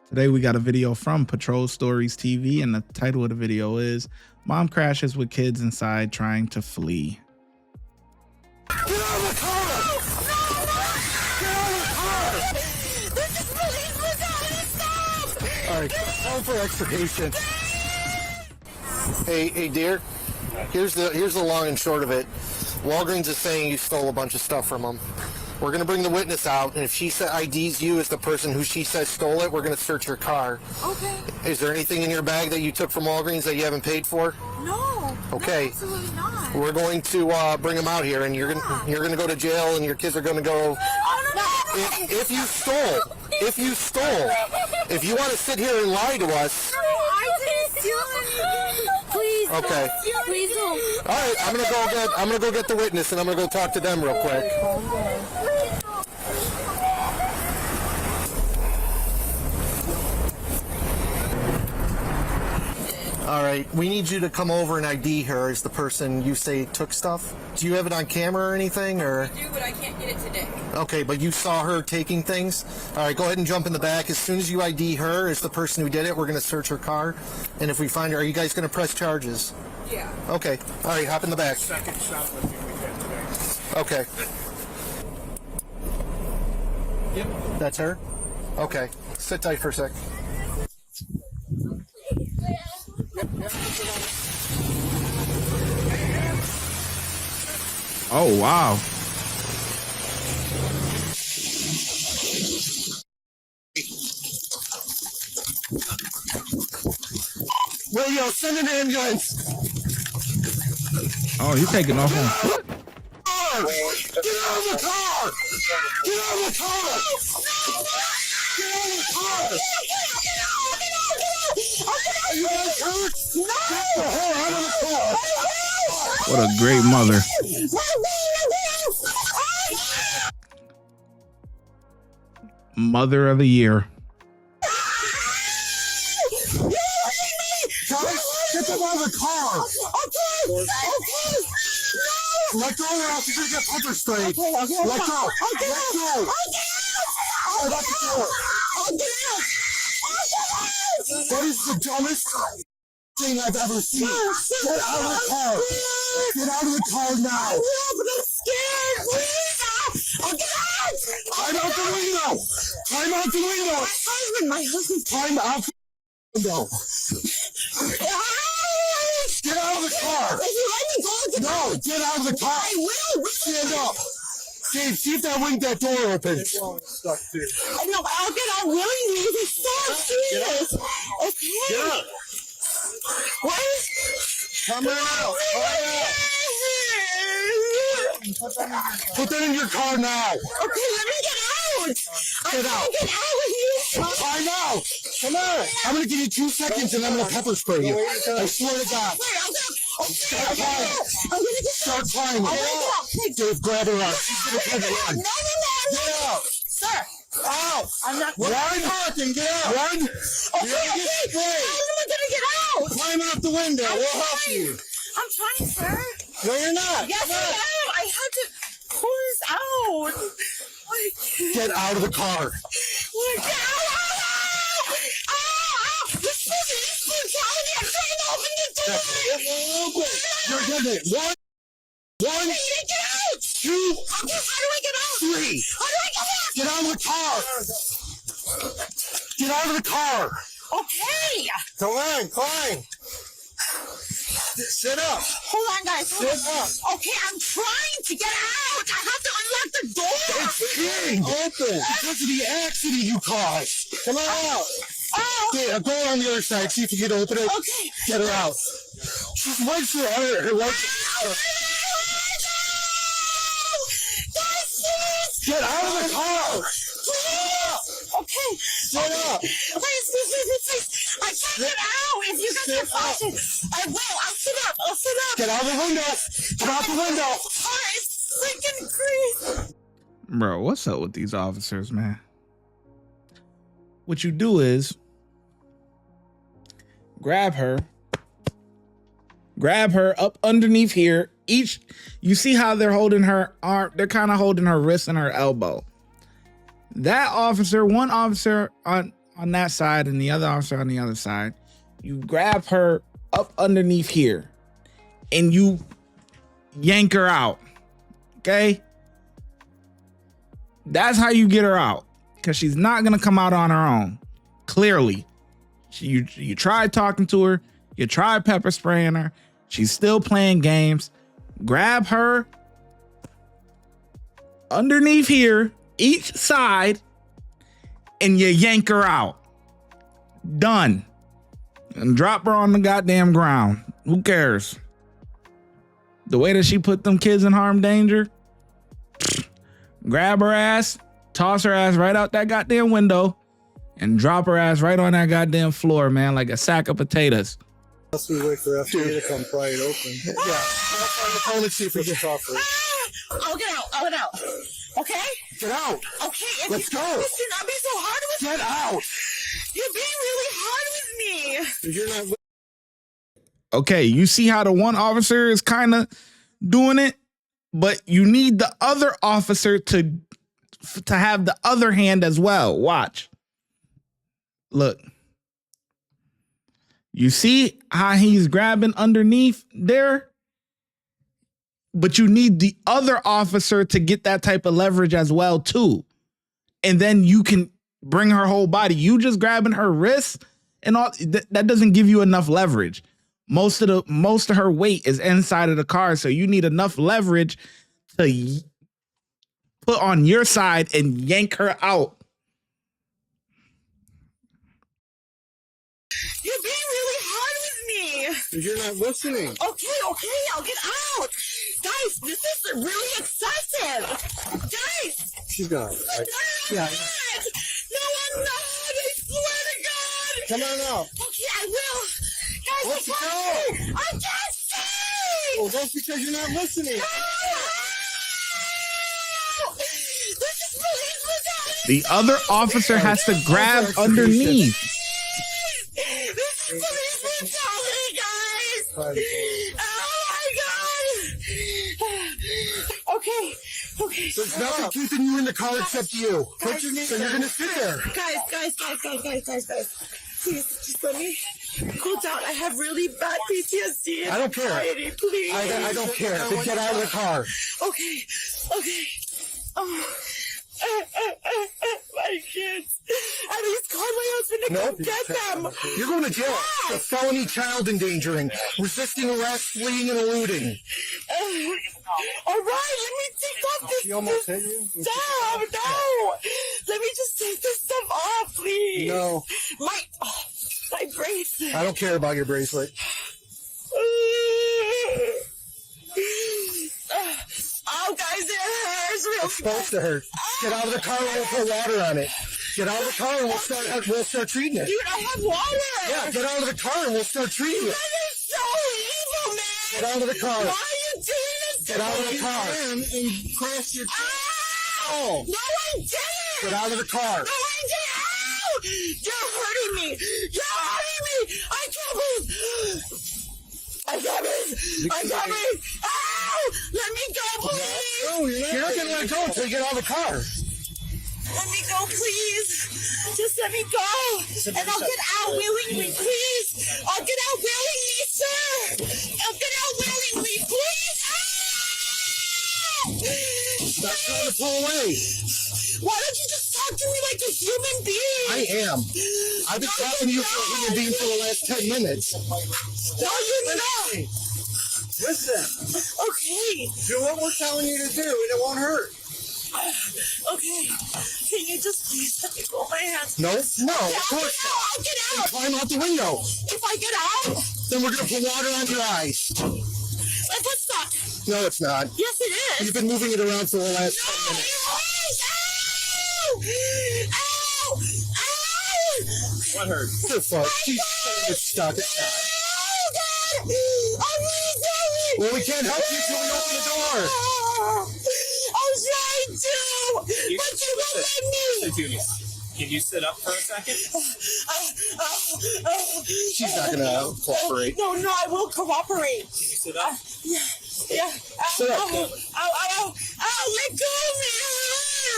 Today we got a video from Patrol Stories TV, and the title of the video is Mom Crashes with Kids Inside Trying to Flee. Get out of the car! Get out of the car! This is police brutality! Stop! Alright, call for extrication. Hey dear, here's the long and short of it. Walgreens is saying you stole a bunch of stuff from them. We're going to bring the witness out, and if she IDs you as the person who she says stole it, we're going to search your car. Okay. Is there anything in your bag that you took from Walgreens that you haven't paid for? No. Okay. No, absolutely not. We're going to bring them out here, and you're going to go to jail, and your kids are going to go. Oh, no. If you stole, if you want to sit here and lie to us. No, I didn't steal anything. Please. Okay. Don't. Please don't. All right, I'm gonna go get the witness, and I'm gonna go talk to them real quick. All right, we need you to come over and ID her as the person you say took stuff. Do you have it on camera or anything, or? I do, but I can't get it today. Okay, but you saw her taking things. All right, go ahead and jump in the back. As soon as you ID her as the person who did it, we're gonna search her car, and if we find her, are you guys gonna press charges? Yeah. Okay. All right, hop in the back. Second shoplifting we get today. Okay. Yep. That's her? Okay. Sit tight for a sec. Oh, wow. Radio, send an ambulance! Oh, he's taking off on foot. Get out of the car! Get out of the car! Get out of the car! Are you guys hurt? No! Get the hell out of the car! What a great mother. Mother of the year. Guys, get them out of the car! Okay! Let go or else you're gonna get pepper sprayed! Let go! Let go! Let go! That is the dumbest thing I've ever seen! Get out of the car! Get out of the car now! I'm scared. Please. Oh, get out! Climb out the window! Climb out the window! My husband. Climb out the window! Get out of the car! If you let me go, No, get out of the car! I will. Stand up! Dave, see if that door opens. I know, but I'll get out willingly. It's so serious. Okay. Get up! What? Come on out! Put that in your car now! Okay, let me get out. Get out! Get out with you. Climb out! Come on! I'm gonna give you 2 seconds and I'm gonna pepper spray you. I swear to God. Start climbing! Start climbing! Dave, grab her up. She's gonna try to run. No. Get out! Sir. Out! I'm not. Run! Get out! Run! You're gonna get sprayed! How am I gonna get out? Climb out the window. We'll help you. I'm trying, sir. No, you're not. Yes, I am. I had to pull this out. Get out of the car. Get out! This is brutality. I'm trying to open the door. You're getting it. One, I need to get out. 2, Okay, how do I get out? 3. How do I get out? Get out of the car. Get out of the car. Okay. Climb. Sit up. Hold on, guys. Hold Sit on. up. Okay, I'm trying to get out. I have to unlock the door. It's pinned open because of the accident you caused. Come on out. Oh. Yeah, go on the other side. See if you can open it. Okay. Get her out. She's legs are hurt. Her legs. Get out of the car. Okay. Sit up. Please. I can't get out. If you guys are watching, I will. I'll sit up. Get out of the window. Get out the window. Car is freaking crazy. Bro, what's up with these officers, man? What you do is grab her up underneath here. You see how they're holding her arm? They're kind of holding her wrist and her elbow. That officer, one officer on on that side and the other officer on the other side. You grab her up underneath here and you yank her out. Okay? That's how you get her out, because she's not going to come out on her own. Clearly. You tried talking to her. You tried pepper spraying her. She's still playing games. Grab her underneath here, each side, and you yank her out. Done. And drop her on the goddamn ground. Who cares? The way that she put them kids in harm danger, grab her ass, toss her ass right out that goddamn window, and drop her ass right on that goddamn floor, man, like a sack of potatoes. Unless we wait for FDA to come pry it open. Yeah. Let's on the phone and see if we can talk for it. I'll get out. I'll get out. Okay? Get out. Okay. If Let's you go. promise to not be so hard with me. Get out. You're being really hard with me. You're not. Okay, you see how the one officer is kind of doing it, but you need the other officer to have the other hand as well. Watch. Look. You see how he's grabbing underneath there? But you need the other officer to get that type of leverage as well, too. And then you can bring her whole body. You just grabbing her wrists and all that doesn't give you enough leverage. Most of her weight is inside of the car, so you need enough leverage to put on your side and yank her out. You're being really hard with me. You're not listening. Okay, I'll get out. Guys, this is really excessive. Guys. She's gone. Yeah. No, I'm not. I swear to God. Come on out. Okay, I will. Guys, Let's I can't see. go. I can't see. Well, that's because you're not listening. This is police brutality. The other officer has to grab underneath. This is police brutality, guys. Oh my God. Okay. There's nothing keeping you in the car except you. Guys, So you're gonna sit there. Guys. Please, just let me cool down. I have really bad PTSD and I don't care. anxiety, please. I don't care. Then get out of the car. Okay. Oh. My kids. At least call my husband to come get them. You're going to jail for felony child endangering, resisting arrest, fleeing, and eluding. All right, let me take off this, She almost hit you? stuff. No. Let me just take this stuff off, please. No. My bracelet. I don't care about your bracelet. Oh, guys, it hurts real It's supposed to hurt. Get out of the car and we'll put water on it. Get out of the car and we'll start treating it. Dude, I have water. Yeah, get out of the car and we'll start treating it. That is so evil, man. Get out of the car. Why are you doing this? Get out of the car. And crash your Ow! No, I didn't. Get out of the car. No, I didn't. Ow! You're hurting me. I can't breathe. Ow! Let me go, please. No, you're not going to let go until you get out of the car. Let me go, please. Just let me go. And I'll get out willingly, please. I'll get out willingly, sir. I'll get out willingly, please. Stop trying to pull away. Why don't you just talk to me like a human being? I am. I've been talking to you for a human being for the last 10 minutes. No, you're not. Listen. Okay. Do what we're telling you to do and it won't hurt. Okay. Can you just please let me go my hands? No, I'll of course not. I'll get out. Climb out the window. If I get out, Then we're going to put water on your eyes. let's stop. No, it's not. Yes, it is. You've been moving it around for the last 10 minutes. Ow! Ow! What hurt? The fuck? She's stuck. Oh, God! I'm really sorry! Well, we can't help you till we open the door. I'm trying to! But you won't let me! So, Judy, can you sit up for a second? She's not going to cooperate. No, I will cooperate. Can you sit up? Yeah. Sit up. Ow, let go of me! It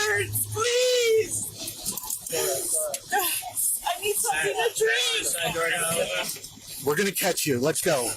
hurts! Please! I in a dream. We're gonna catch you. Let's go.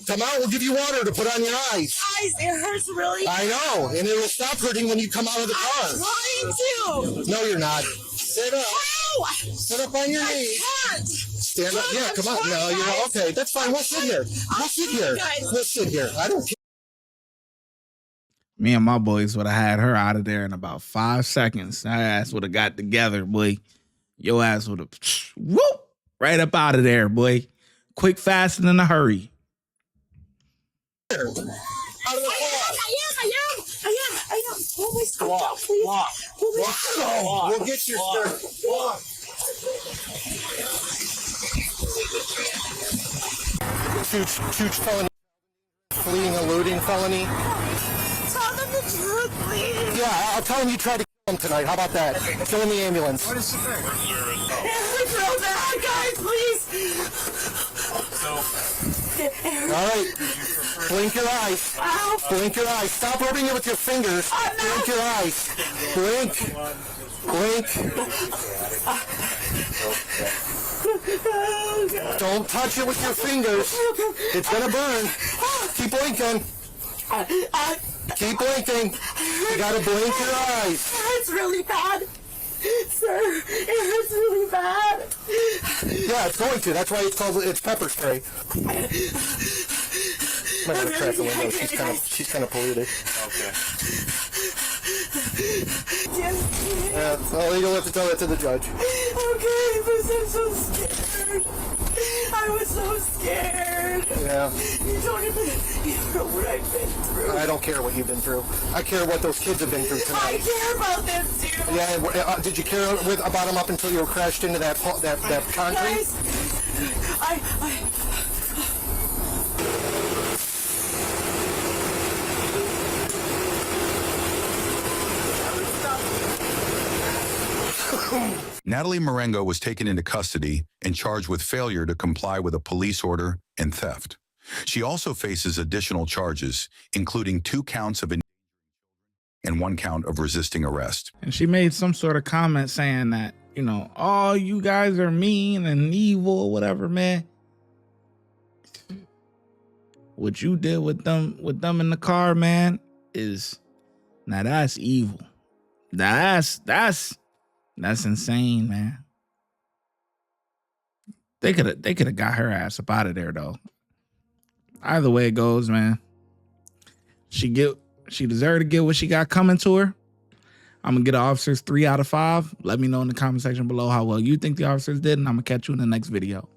Come out. We'll give you water to put on your eyes. Guys, it hurts really. I know, and it will stop hurting when you come out of the car. I'm trying to. No, you're not. Sit up. How? Sit up on your I knees. can't. Stand up. Yeah, I'm come on. trying, No, you're guys. okay. That's fine. We'll sit here. We'll sit here. guys. We'll sit here. I don't care. Me and my boys would have had her out of there in about 5 seconds. That ass would have got together, boy. Your ass would have whoop right up out of there, boy. Quick, fast, and in a hurry. Out of the car. I am. Pull my skirt down, please. Pull my skirt down. Go. We'll get your skirt. Walk. Huge felony. Fleeing, eluding felony. Tell them the truth, please. Yeah, I'll tell him you tried to kill him tonight. How about that? Kill in the ambulance. It's real bad, guys, please. All right. Blink your eyes. Ow. Blink your eyes. Stop rubbing it with your fingers. Blink your eyes. Blink. Blink. Oh, God. Don't touch it with your fingers. It's gonna burn. Keep blinking. Keep blinking. You gotta blink your eyes. It hurts really bad. Sir, it hurts really bad. Yeah, it's going to. That's why it's pepper spray. I'm gonna crack the window. She's kind of polluted. Okay. Yeah, well, you'll have to tell that to the judge. Okay, but I'm so scared. I was so scared. Yeah. You don't even know what I've been through. I don't care what you've been through. I care what those kids have been through I tonight. care about them too. Yeah, did you care about them up until you were crashed into that concrete? Guys, I Natalie Marengo was taken into custody and charged with failure to comply with a police order and theft. She also faces additional charges, including 2 counts of and 1 count of resisting arrest. And she made some sort of comment saying that, you know, oh, you guys are mean and evil or whatever, man. What you did with them in the car, man, is now that's evil. That's insane, man. They could have got her ass up out of there though. Either way it goes, man. She deserved to get what she got coming to her. I'm gonna get the officers 3 out of 5. Let me know in the comment section below how well you think the officers did, and I'm gonna catch you in the next video.